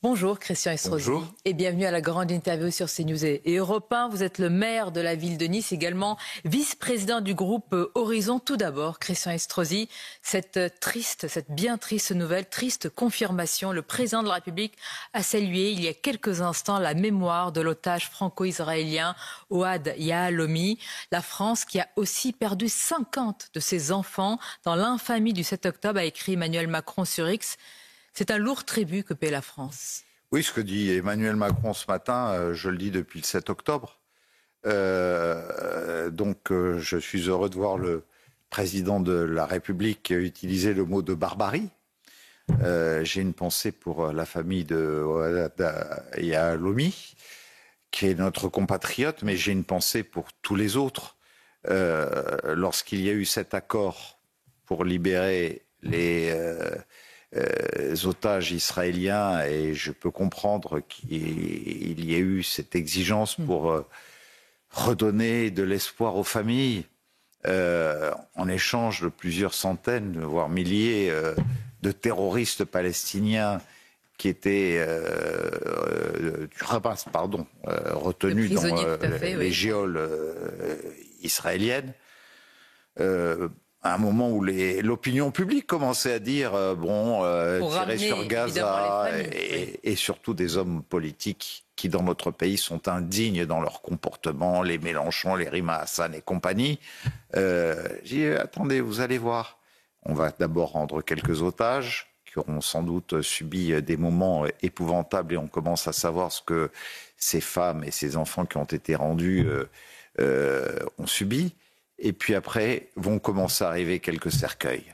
Bonjour Christian Estrosi et bienvenue à la grande interview sur CNews et Europe 1. Vous êtes le maire de la ville de Nice, également vice-président du groupe Horizon. Tout d'abord, Christian Estrosi, cette bien triste nouvelle, triste confirmation. Le président de la République a salué il y a quelques instants la mémoire de l'otage franco-israélien Ohad Yahalomi. La France qui a aussi perdu 50 de ses enfants dans l'infamie du 7 octobre, a écrit Emmanuel Macron sur X. C'est un lourd tribut que paie la France. Oui, ce que dit Emmanuel Macron ce matin, je le dis depuis le 7 octobre. Je suis heureux de voir le président de la République utiliser le mot de barbarie. J'ai une pensée pour la famille de Ohad Yahalomi, qui est notre compatriote, mais j'ai une pensée pour tous les autres. Lorsqu'il y a eu cet accord pour libérer les otages israéliens, et je peux comprendre qu'il y ait eu cette exigence pour redonner de l'espoir aux familles, en échange de plusieurs centaines, voire milliers de terroristes palestiniens qui étaient retenus dans les geôles israéliennes. À un moment où l'opinion publique commençait à dire tirer sur Gaza, et surtout des hommes politiques qui dans notre pays sont indignes dans leur comportement, les Mélenchon, les Rima Hassan et compagnie. J'ai dit attendez, vous allez voir, on va d'abord rendre quelques otages qui auront sans doute subi des moments épouvantables, et on commence à savoir ce que ces femmes et ces enfants qui ont été rendus ont subi. Et puis après, vont commencer à arriver quelques cercueils.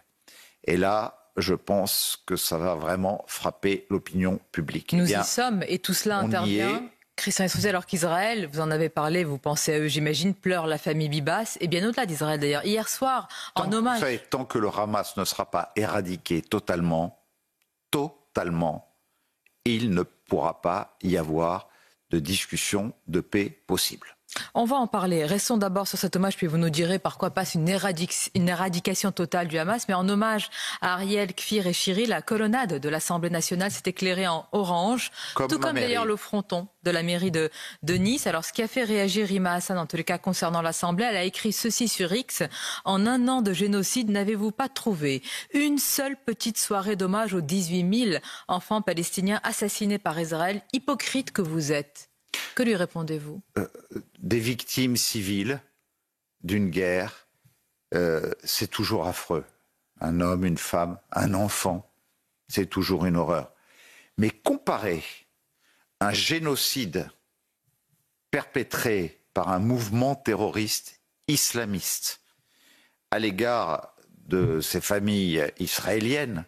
Et là, je pense que ça va vraiment frapper l'opinion publique. Nous y sommes, et tout cela intervient. Christian Estrosi, alors qu'Israël, vous en avez parlé, vous pensez à eux, j'imagine, pleure la famille Bibas, et bien au-delà d'Israël d'ailleurs. Hier soir, en hommage... Vous savez, tant que le Hamas ne sera pas éradiqué totalement, il ne pourra pas y avoir de discussion de paix possible. On va en parler. Restons d'abord sur cet hommage, puis vous nous direz par quoi passe une éradication totale du Hamas. Mais en hommage à Ariel, Kfir et Shiri, la colonnade de l'Assemblée nationale s'est éclairée en orange, tout comme d'ailleurs le fronton de la mairie de Nice. Alors, ce qui a fait réagir Rima Hassan, en tous les cas concernant l'Assemblée, elle a écrit ceci sur X. En un an de génocide, n'avez-vous pas trouvé une seule petite soirée d'hommage aux 18 000 enfants palestiniens assassinés par Israël? Hypocrite que vous êtes. Que lui répondez-vous? Des victimes civiles d'une guerre, c'est toujours affreux. Un homme, une femme, un enfant, c'est toujours une horreur. Mais comparer un génocide perpétré par un mouvement terroriste islamiste à l'égard de ces familles israéliennes,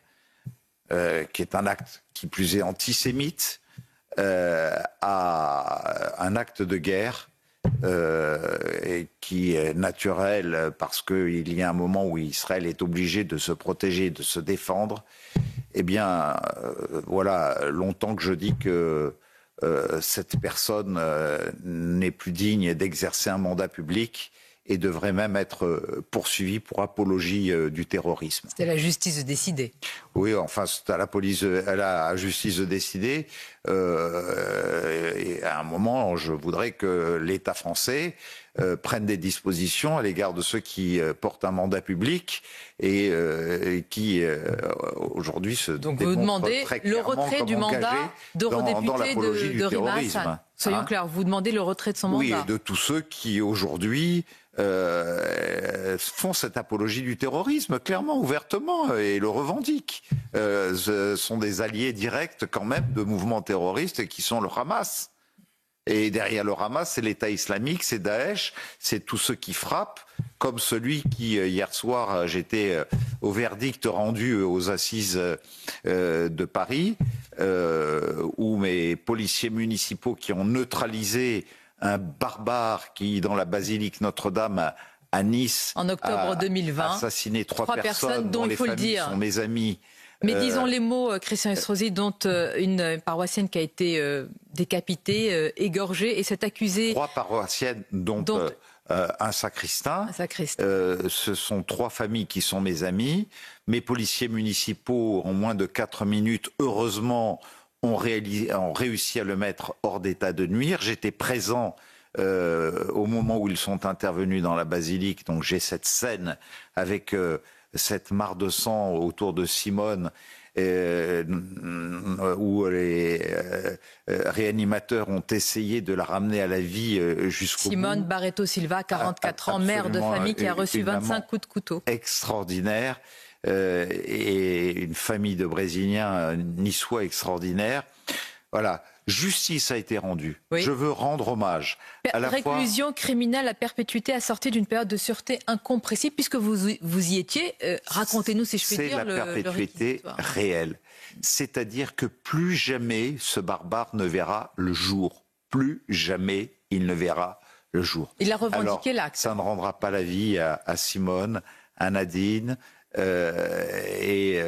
qui est un acte qui plus est antisémite, à un acte de guerre et qui est naturel parce qu'il y a un moment où Israël est obligé de se protéger, de se défendre. Eh bien, voilà, longtemps que je dis que cette personne n'est plus digne d'exercer un mandat public et devrait même être poursuivie pour apologie du terrorisme. C'est à la justice de décider. Oui, enfin, c'est à la justice de décider. Et à un moment, je voudrais que l'État français prenne des dispositions à l'égard de ceux qui portent un mandat public et qui aujourd'hui se Donc vous demandez le retrait du mandat d'eurodéputé de Rima Hassan. Soyons clairs, vous demandez le retrait de son mandat. Oui, et de tous ceux qui aujourd'hui font cette apologie du terrorisme, clairement, ouvertement, et le revendiquent. Ce sont des alliés directs quand même de mouvements terroristes qui sont le Hamas. Et derrière le Hamas, c'est l'État islamique, c'est Daesh, c'est tous ceux qui frappent, comme celui qui, hier soir, j'étais au verdict rendu aux assises de Paris, où mes policiers municipaux qui ont neutralisé un barbare qui, dans la basilique Notre-Dame à Nice, en octobre 2020, a assassiné trois personnes dont les familles sont mes amis. Mais disons les mots, Christian Estrosi, dont une paroissienne qui a été décapitée, égorgée, et cette accusée... 3 paroissiennes, dont un sacristain. Ce sont 3 familles qui sont mes amis. Mes policiers municipaux, en moins de 4 minutes, heureusement, ont réussi à le mettre hors d'état de nuire. J'étais présent au moment où ils sont intervenus dans la basilique, donc j'ai cette scène avec cette mare de sang autour de Simone, où les réanimateurs ont essayé de la ramener à la vie jusqu'au bout. Simone Barreto Silva, 44 ans, mère de famille qui a reçu 25 coups de couteau. Extraordinaire. Et une famille de Brésiliens niçois extraordinaires. Voilà, justice a été rendue. Oui. Je veux rendre hommage. Réclusion criminelle à perpétuité assortie d'une période de sûreté incompressible, puisque vous y étiez. Racontez-nous, si je puis dire, c'est la perpétuité réelle. C'est-à-dire que plus jamais ce barbare ne verra le jour. Plus jamais il ne verra le jour. Il a revendiqué l'acte. Ça ne rendra pas la vie à Simone, à Nadine, et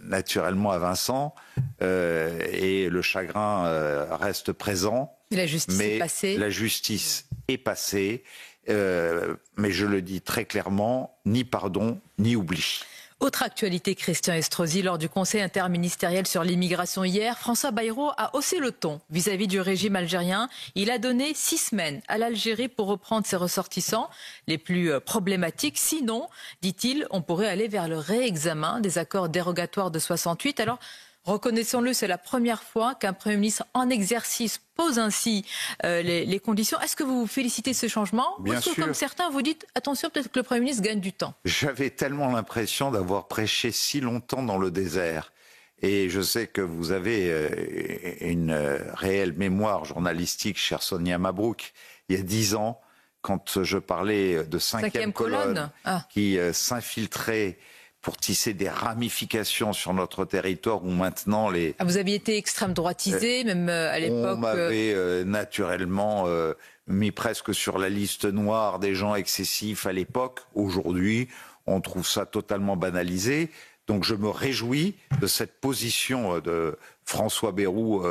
naturellement à Vincent, et le chagrin reste présent. Et la justice est passée. La justice est passée, mais je le dis très clairement, ni pardon, ni oubli. Autre actualité, Christian Estrosi, lors du Conseil interministériel sur l'immigration hier, François Bayrou a haussé le ton vis-à-vis du régime algérien. Il a donné 6 semaines à l'Algérie pour reprendre ses ressortissants les plus problématiques. Sinon, dit-il, on pourrait aller vers le réexamen des accords dérogatoires de 68. Alors, reconnaissons-le, c'est la première fois qu'un Premier ministre en exercice pose ainsi les conditions. Est-ce que vous vous félicitez de ce changement? Bien sûr. Ou est-ce que, comme certains, vous dites, attention, peut-être que le Premier ministre gagne du temps? J'avais tellement l'impression d'avoir prêché si longtemps dans le désert. Et je sais que vous avez une réelle mémoire journalistique, chère Sonia Mabrouk. Il y a 10 ans, quand je parlais de cinquième colonne qui s'infiltrait pour tisser des ramifications sur notre territoire où maintenant les... vous aviez été extrême droitisé, même à l'époque... On m'avait naturellement mis presque sur la liste noire des gens excessifs à l'époque. Aujourd'hui, on trouve ça totalement banalisé. Donc je me réjouis de cette position de François Bayrou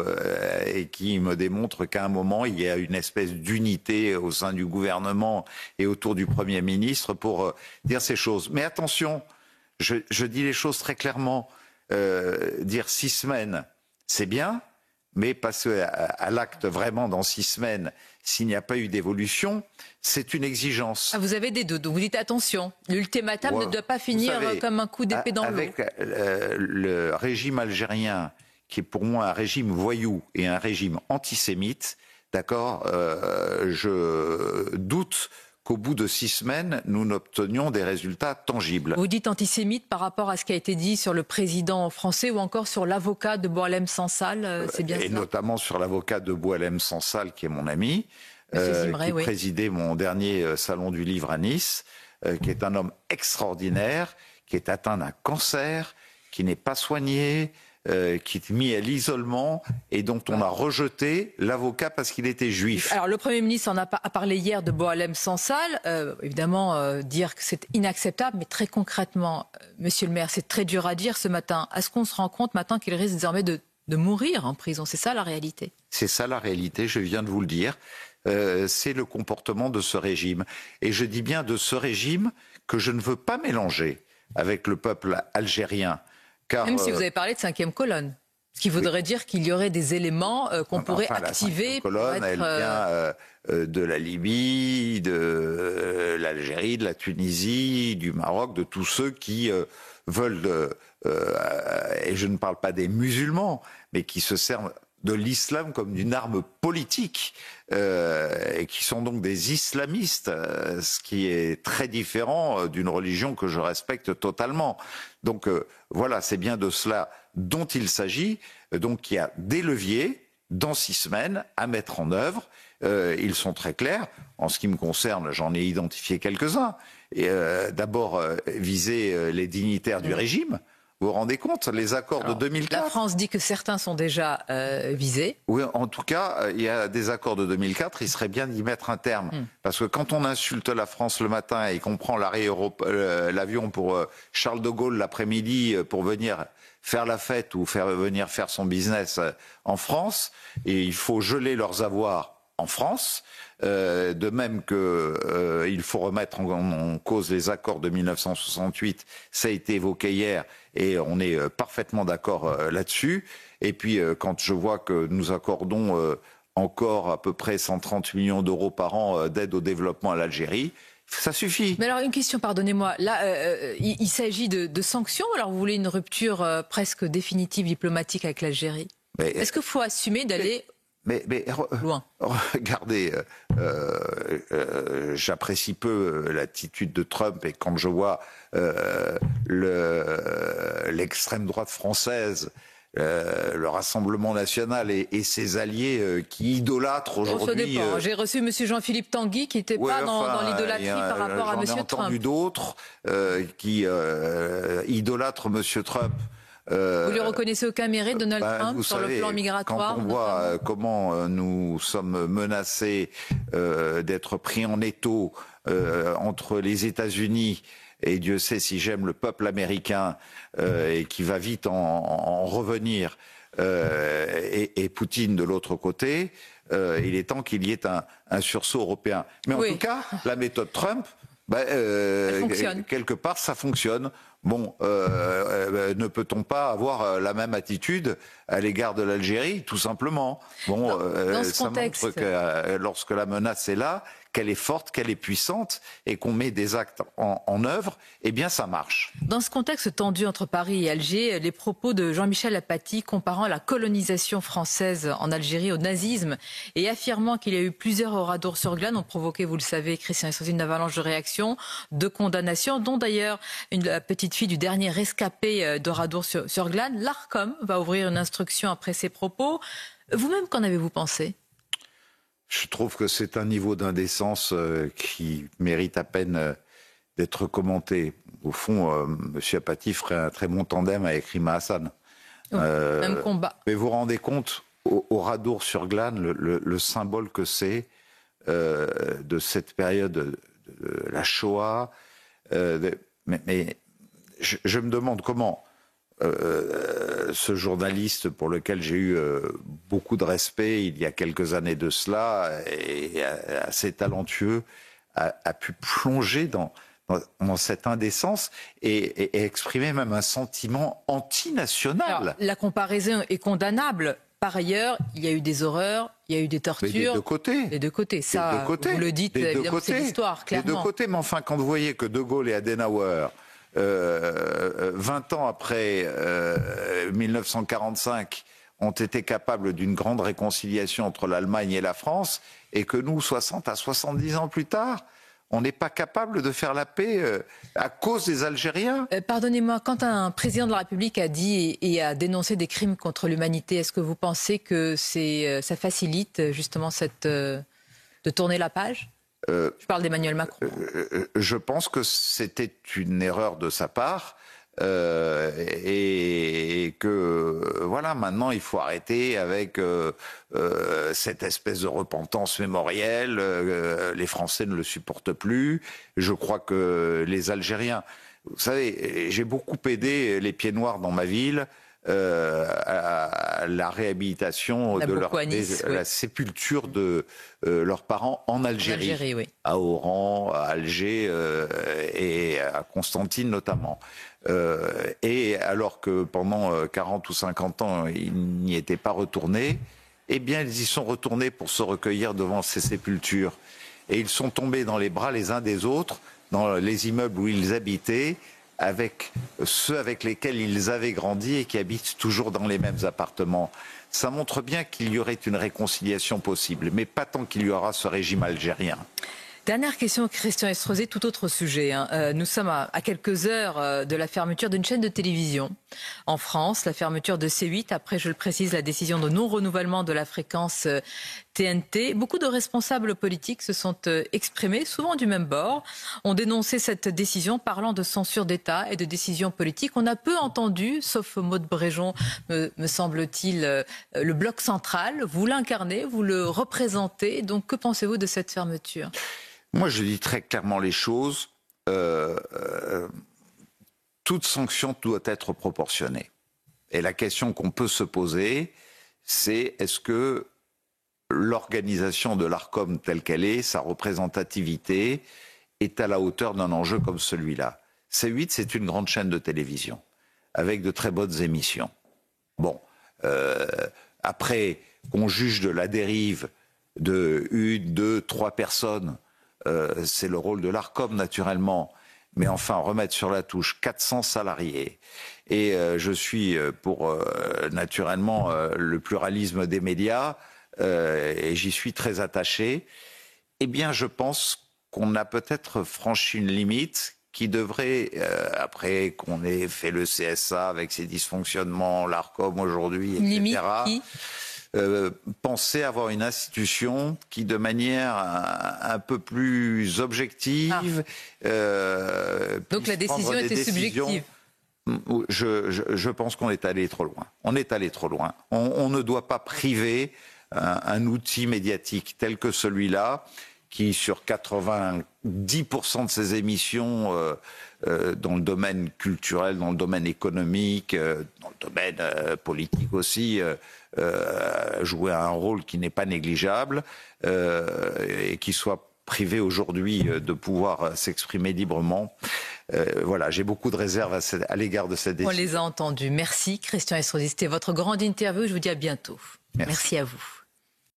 et qui me démontre qu'à un moment, il y a une espèce d'unité au sein du gouvernement et autour du Premier ministre pour dire ces choses. Mais attention, je dis les choses très clairement. Dire 6 semaines, c'est bien, mais passer à l'acte vraiment dans 6 semaines, s'il n'y a pas eu d'évolution, c'est une exigence. Vous avez des doutes, vous dites attention, l'ultimatum ne doit pas finir comme un coup d'épée dans l'eau. Avec le régime algérien, qui est pour moi un régime voyou et un régime antisémite, d'accord, je doute qu'au bout de 6 semaines, nous n'obtenions des résultats tangibles. Vous dites antisémite par rapport à ce qui a été dit sur le président français ou encore sur l'avocat de Boualem Sansal, c'est bien ça? Et notamment sur l'avocat de Boualem Sansal, qui est mon ami, qui présidait mon dernier salon du livre à Nice, qui est un homme extraordinaire, qui est atteint d'un cancer, qui n'est pas soigné, qui est mis à l'isolement et dont on a rejeté l'avocat parce qu'il était juif. Alors le Premier ministre a parlé hier de Boualem Sansal, évidemment dire que c'est inacceptable, mais très concrètement, Monsieur le maire, c'est très dur à dire ce matin. Est-ce qu'on se rend compte maintenant qu'il risque désormais de mourir en prison? C'est ça la réalité? C'est ça la réalité, je viens de vous le dire. C'est le comportement de ce régime. Et je dis bien de ce régime que je ne veux pas mélanger avec le peuple algérien. Car, même si vous avez parlé de cinquième colonne, ce qui voudrait dire qu'il y aurait des éléments qu'on pourrait activer. La colonne, elle vient de la Libye, de l'Algérie, de la Tunisie, du Maroc, de tous ceux qui veulent, et je ne parle pas des musulmans, mais qui se servent de l'islam comme d'une arme politique, et qui sont donc des islamistes, ce qui est très différent d'une religion que je respecte totalement. Donc voilà, c'est bien de cela dont il s'agit. Donc il y a des leviers dans 6 semaines à mettre en œuvre. Ils sont très clairs. En ce qui me concerne, j'en ai identifié quelques-uns. D'abord, viser les dignitaires du régime. Vous vous rendez compte, les accords de 2004... La France dit que certains sont déjà visés. Oui, en tout cas, il y a des accords de 2004, il serait bien d'y mettre un terme. Parce que quand on insulte la France le matin et qu'on prend l'avion pour Charles de Gaulle l'après-midi pour venir faire la fête ou venir faire son business en France, et il faut geler leurs avoirs en France, de même que il faut remettre en cause les accords de 1968, ça a été évoqué hier et on est parfaitement d'accord là-dessus. Et puis quand je vois que nous accordons encore à peu près 130 millions d'euros par an d'aide au développement à l'Algérie, ça suffit. Mais alors une question, pardonnez-moi, là il s'agit de sanctions, alors vous voulez une rupture presque définitive diplomatique avec l'Algérie? Est-ce qu'il faut assumer d'aller loin? Regardez, j'apprécie peu l'attitude de Trump, et quand je vois l'extrême droite française, le Rassemblement national et ses alliés qui idolâtrent aujourd'hui. J'ai reçu M. Jean-Philippe Tanguy qui n'était pas dans l'idolâtrie par rapport à M. Trump. J'en ai entendu d'autres qui idolâtrent M. Trump. Vous lui reconnaissez aucun mérite, Donald Trump, sur le plan migratoire? Quand on voit comment nous sommes menacés d'être pris en étau entre les États-Unis, et Dieu sait si j'aime le peuple américain, et qui va vite en revenir, et Poutine de l'autre côté, il est temps qu'il y ait un sursaut européen. Mais en tout cas, la méthode Trump, quelque part, ça fonctionne. Bon, ne peut-on pas avoir la même attitude à l'égard de l'Algérie, tout simplement? Bon, dans ce ça contexte, montre que lorsque la menace est là, qu'elle est forte, qu'elle est puissante, et qu'on met des actes en œuvre, eh bien ça marche. Dans ce contexte tendu entre Paris et Alger, les propos de Jean-Michel Apathy comparant la colonisation française en Algérie au nazisme et affirmant qu'il y a eu plusieurs Oradour-sur-Glane ont provoqué, vous le savez, Christian Estrosi, une avalanche de réactions, de condamnations, dont d'ailleurs la petite fille du dernier rescapé d'Oradour-sur-Glane. L'Arcom va ouvrir une instruction après ces propos. Vous-même, qu'en avez-vous pensé ? Je trouve que c'est un niveau d'indécence qui mérite à peine d'être commenté. Au fond, M. Apathy ferait un très bon tandem avec Rima Hassan. Même combat. Mais vous vous rendez compte, Oradour-sur-Glane, le symbole que c'est de cette période de la Shoah. Mais je me demande comment ce journaliste pour lequel j'ai eu beaucoup de respect il y a quelques années de cela, et assez talentueux, a pu plonger dans cette indécence et exprimer même un sentiment antinational. Alors, la comparaison est condamnable. Par ailleurs, il y a eu des horreurs, il y a eu des tortures. Mais des deux côtés. Des deux côtés. Ça, vous le dites, évidemment, c'est l'histoire, clairement. Des deux côtés, mais enfin, quand vous voyez que De Gaulle et Adenauer, 20 ans après 1945, ont été capables d'une grande réconciliation entre l'Allemagne et la France, et que nous, 60 à 70 ans plus tard, on n'est pas capable de faire la paix à cause des Algériens. Pardonnez-moi, quand un président de la République a dit et a dénoncé des crimes contre l'humanité, est-ce que vous pensez que ça facilite justement de tourner la page ? Je parle d'Emmanuel Macron. Je pense que c'était une erreur de sa part, et que voilà, maintenant il faut arrêter avec cette espèce de repentance mémorielle. Les Français ne le supportent plus. Je crois que les Algériens, vous savez, j'ai beaucoup aidé les Pieds Noirs dans ma ville à la réhabilitation de la sépulture de leurs parents en Algérie, oui. À Oran, à Alger et à Constantine notamment. Et alors que pendant 40 ou 50 ans, ils n'y étaient pas retournés, eh bien ils y sont retournés pour se recueillir devant ces sépultures. Et ils sont tombés dans les bras les uns des autres, dans les immeubles où ils habitaient, avec ceux avec lesquels ils avaient grandi et qui habitent toujours dans les mêmes appartements. Ça montre bien qu'il y aurait une réconciliation possible, mais pas tant qu'il y aura ce régime algérien. Dernière question, Christian Estrosi, tout autre sujet. Nous sommes à quelques heures de la fermeture d'une chaîne de télévision en France, la fermeture de C8, après, je le précise, la décision de non-renouvellement de la fréquence TNT. Beaucoup de responsables politiques se sont exprimés, souvent du même bord, ont dénoncé cette décision, parlant de censure d'État et de décision politique. On a peu entendu, sauf Maud Bréjon, me semble-t-il, le bloc central. Vous l'incarnez, vous le représentez. Donc, que pensez-vous de cette fermeture ? Moi, je dis très clairement les choses. Toute sanction doit être proportionnée. Et la question qu'on peut se poser, c'est est-ce que l'organisation de l'Arcom telle qu'elle est, sa représentativité, est à la hauteur d'un enjeu comme celui-là. C8, c'est une grande chaîne de télévision, avec de très bonnes émissions. Bon, après qu'on juge de la dérive de 1, 2, 3 personnes, c'est le rôle de l'Arcom naturellement, mais enfin remettre sur la touche 400 salariés, et je suis pour naturellement le pluralisme des médias, et j'y suis très attaché, eh bien je pense qu'on a peut-être franchi une limite qui devrait, après qu'on ait fait le CSA avec ses dysfonctionnements, l'Arcom aujourd'hui, etc., penser avoir une institution qui, de manière un peu plus objective... Donc la décision était subjective. Je pense qu'on est allé trop loin. On est allé trop loin. On ne doit pas priver un outil médiatique tel que celui-là, qui sur 90% de ses émissions dans le domaine culturel, dans le domaine économique, dans le domaine politique aussi, jouer un rôle qui n'est pas négligeable, et qui soit privé aujourd'hui de pouvoir s'exprimer librement. Voilà, j'ai beaucoup de réserves à l'égard de cette décision. On les a entendus. Merci Christian Estrosi. C'était votre grande interview. Je vous dis à bientôt. Merci à vous.